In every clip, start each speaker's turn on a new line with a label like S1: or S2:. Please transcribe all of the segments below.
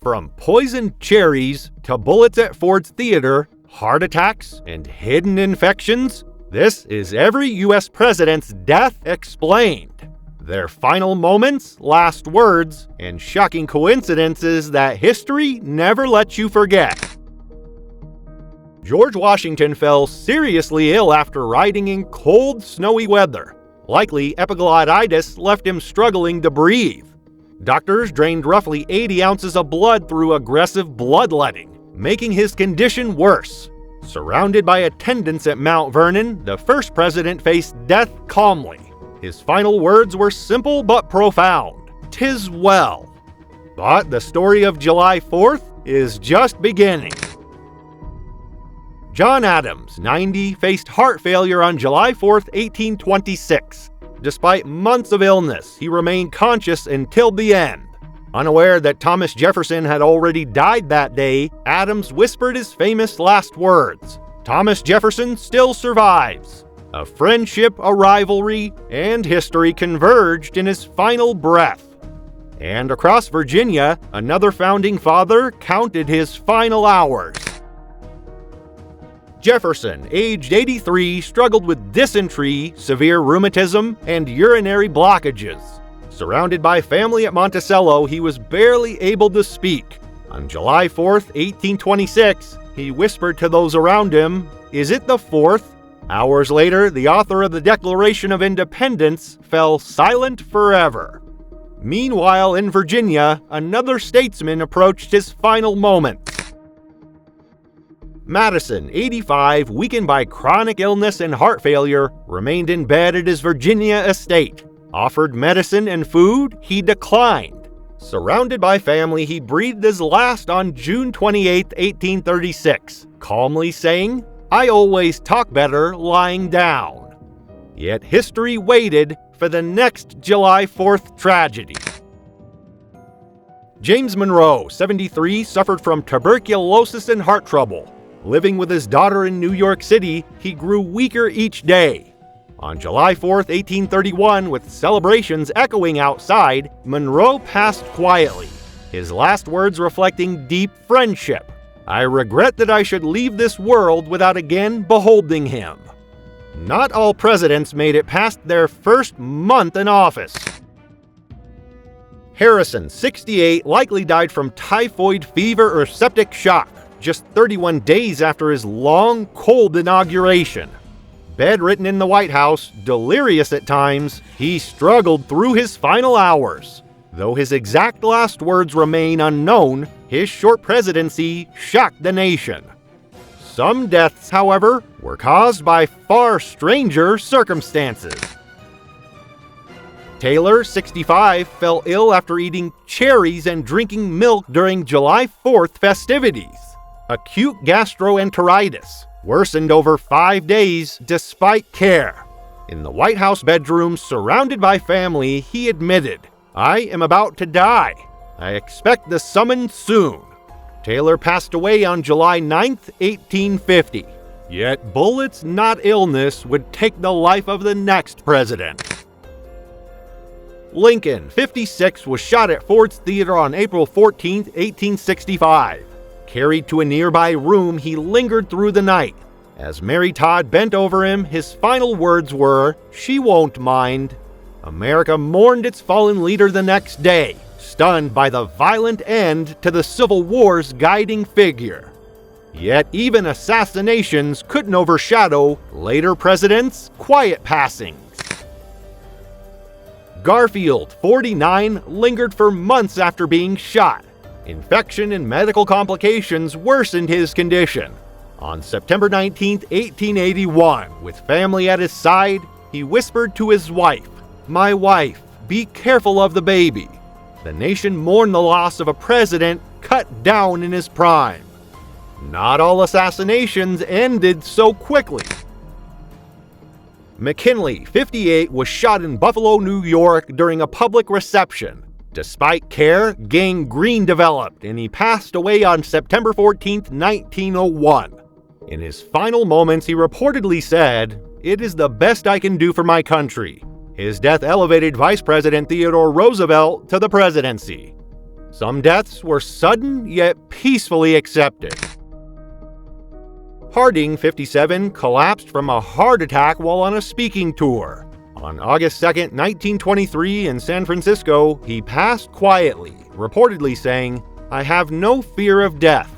S1: From poisoned cherries to bullets at Ford's theater, heart attacks, and hidden infections, this is every U.S. president's death explained. Their final moments, last words, and shocking coincidences that history never lets you forget. George Washington fell seriously ill after riding in cold, snowy weather. Likely epiglottitis left him struggling to breathe. Doctors drained roughly 80 ounces of blood through aggressive bloodletting, making his condition worse. Surrounded by attendants at Mount Vernon, the first president faced death calmly. His final words were simple but profound. "'Tis well." But the story of July 4th is just beginning. John Adams, 90, faced heart failure on July 4th, 1826. Despite months of illness, he remained conscious until the end. Unaware that Thomas Jefferson had already died that day, Adams whispered his famous last words. Thomas Jefferson still survives. A friendship, a rivalry, and history converged in his final breath. And across Virginia, another founding father counted his final hours. Jefferson, aged 83, struggled with dysentery, severe rheumatism, and urinary blockages. Surrounded by family at Monticello, he was barely able to speak. On July 4th, 1826, he whispered to those around him, "Is it the 4th?" Hours later, the author of the Declaration of Independence fell silent forever. Meanwhile, in Virginia, another statesman approached his final moments. Madison, 85, weakened by chronic illness and heart failure, remained in bed at his Virginia estate. Offered medicine and food, he declined. Surrounded by family, he breathed his last on June 28, 1836, calmly saying, "I always talk better lying down." Yet history waited for the next July 4th tragedy. James Monroe, 73, suffered from tuberculosis and heart trouble. Living with his daughter in New York City, he grew weaker each day. On July 4th, 1831, with celebrations echoing outside, Monroe passed quietly, his last words reflecting deep friendship. "I regret that I should leave this world without again beholding him." Not all presidents made it past their first month in office. Harrison, 68, likely died from typhoid fever or septic shock, just 31 days after his long, cold inauguration. Bedridden in the White House, delirious at times, he struggled through his final hours. Though his exact last words remain unknown, his short presidency shocked the nation. Some deaths, however, were caused by far stranger circumstances. Taylor, 65, fell ill after eating cherries and drinking milk during July 4th festivities. Acute gastroenteritis worsened over 5 days despite care. In the White House bedroom, surrounded by family, he admitted, "I am about to die. I expect the summons soon." Taylor passed away on July 9th, 1850. Yet bullets, not illness, would take the life of the next president. Lincoln, 56, was shot at Ford's Theater on April 14, 1865. Carried to a nearby room, he lingered through the night. As Mary Todd bent over him, his final words were, "She won't mind." America mourned its fallen leader the next day, stunned by the violent end to the Civil War's guiding figure. Yet even assassinations couldn't overshadow later presidents' quiet passings. Garfield, 49, lingered for months after being shot. Infection and medical complications worsened his condition. On September 19, 1881, with family at his side, he whispered to his wife, "My wife, be careful of the baby." The nation mourned the loss of a president cut down in his prime. Not all assassinations ended so quickly. McKinley, 58, was shot in Buffalo, New York during a public reception. Despite care, gangrene developed, and he passed away on September 14, 1901. In his final moments, he reportedly said, "It is the best I can do for my country." His death elevated Vice President Theodore Roosevelt to the presidency. Some deaths were sudden yet peacefully accepted. Harding, 57, collapsed from a heart attack while on a speaking tour. On August 2, 1923, in San Francisco, he passed quietly, reportedly saying, "I have no fear of death."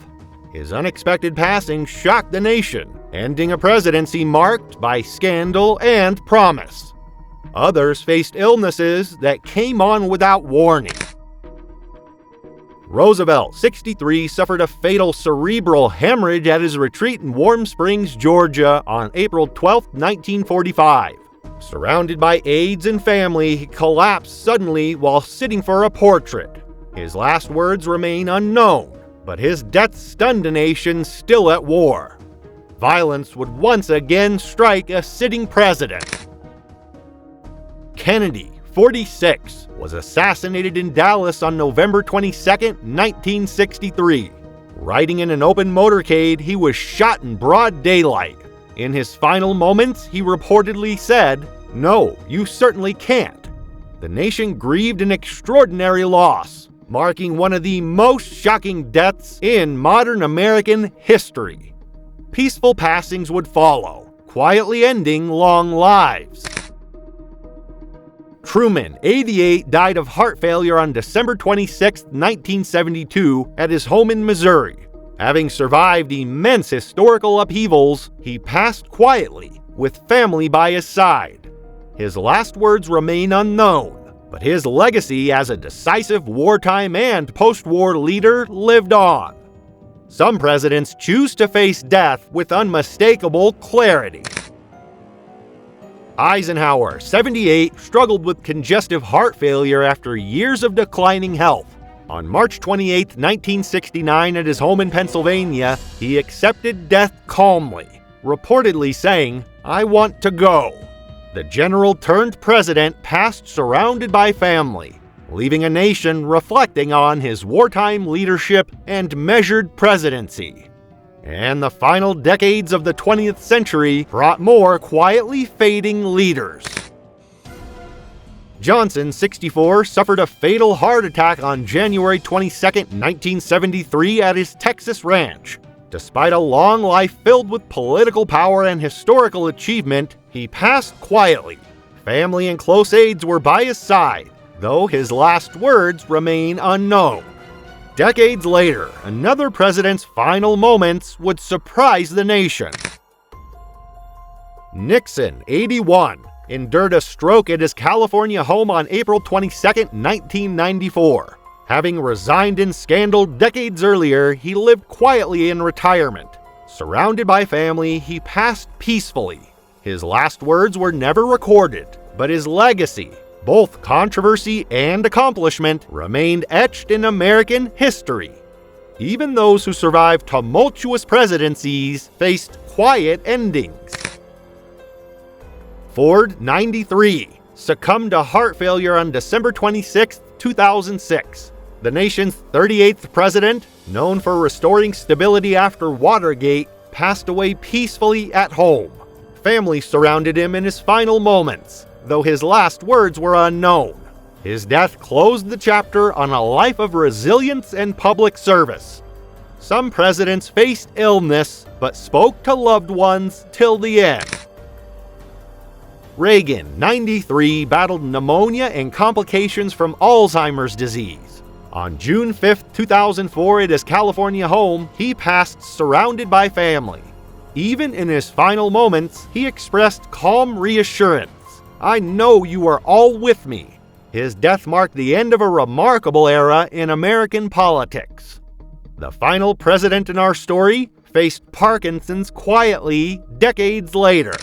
S1: His unexpected passing shocked the nation, ending a presidency marked by scandal and promise. Others faced illnesses that came on without warning. Roosevelt, 63, suffered a fatal cerebral hemorrhage at his retreat in Warm Springs, Georgia on April 12, 1945. Surrounded by aides and family, he collapsed suddenly while sitting for a portrait. His last words remain unknown, but his death stunned a nation still at war. Violence would once again strike a sitting president. Kennedy, 46, was assassinated in Dallas on November 22, 1963. Riding in an open motorcade, he was shot in broad daylight. In his final moments, he reportedly said, "No, you certainly can't." The nation grieved an extraordinary loss, marking one of the most shocking deaths in modern American history. Peaceful passings would follow, quietly ending long lives. Truman, 88, died of heart failure on December 26, 1972, at his home in Missouri. Having survived immense historical upheavals, he passed quietly, with family by his side. His last words remain unknown, but his legacy as a decisive wartime and post-war leader lived on. Some presidents choose to face death with unmistakable clarity. Eisenhower, 78, struggled with congestive heart failure after years of declining health. On March 28, 1969, at his home in Pennsylvania, he accepted death calmly, reportedly saying, "I want to go." The general turned president passed surrounded by family, leaving a nation reflecting on his wartime leadership and measured presidency. And the final decades of the 20th century brought more quietly fading leaders. Johnson, 64, suffered a fatal heart attack on January 22, 1973 at his Texas ranch. Despite a long life filled with political power and historical achievement, he passed quietly. Family and close aides were by his side, though his last words remain unknown. Decades later, another president's final moments would surprise the nation. Nixon, 81, endured a stroke at his California home on April 22, 1994. Having resigned in scandal decades earlier, he lived quietly in retirement. Surrounded by family, he passed peacefully. His last words were never recorded, but his legacy, both controversy and accomplishment, remained etched in American history. Even those who survived tumultuous presidencies faced quiet endings. Ford, 93, succumbed to heart failure on December 26, 2006. The nation's 38th president, known for restoring stability after Watergate, passed away peacefully at home. Family surrounded him in his final moments, though his last words were unknown. His death closed the chapter on a life of resilience and public service. Some presidents faced illness, but spoke to loved ones till the end. Reagan, 93, battled pneumonia and complications from Alzheimer's disease. On June 5, 2004, at his California home, he passed surrounded by family. Even in his final moments, he expressed calm reassurance. "I know you are all with me." His death marked the end of a remarkable era in American politics. The final president in our story faced Parkinson's quietly decades later.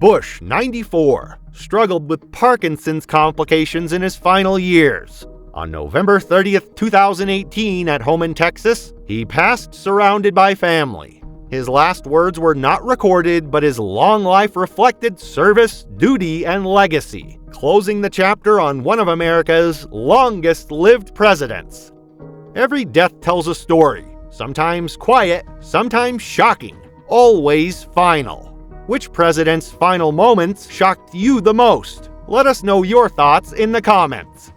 S1: Bush, 94, struggled with Parkinson's complications in his final years. On November 30th, 2018, at home in Texas, he passed surrounded by family. His last words were not recorded, but his long life reflected service, duty, and legacy, closing the chapter on one of America's longest-lived presidents. Every death tells a story, sometimes quiet, sometimes shocking, always final. Which president's final moments shocked you the most? Let us know your thoughts in the comments.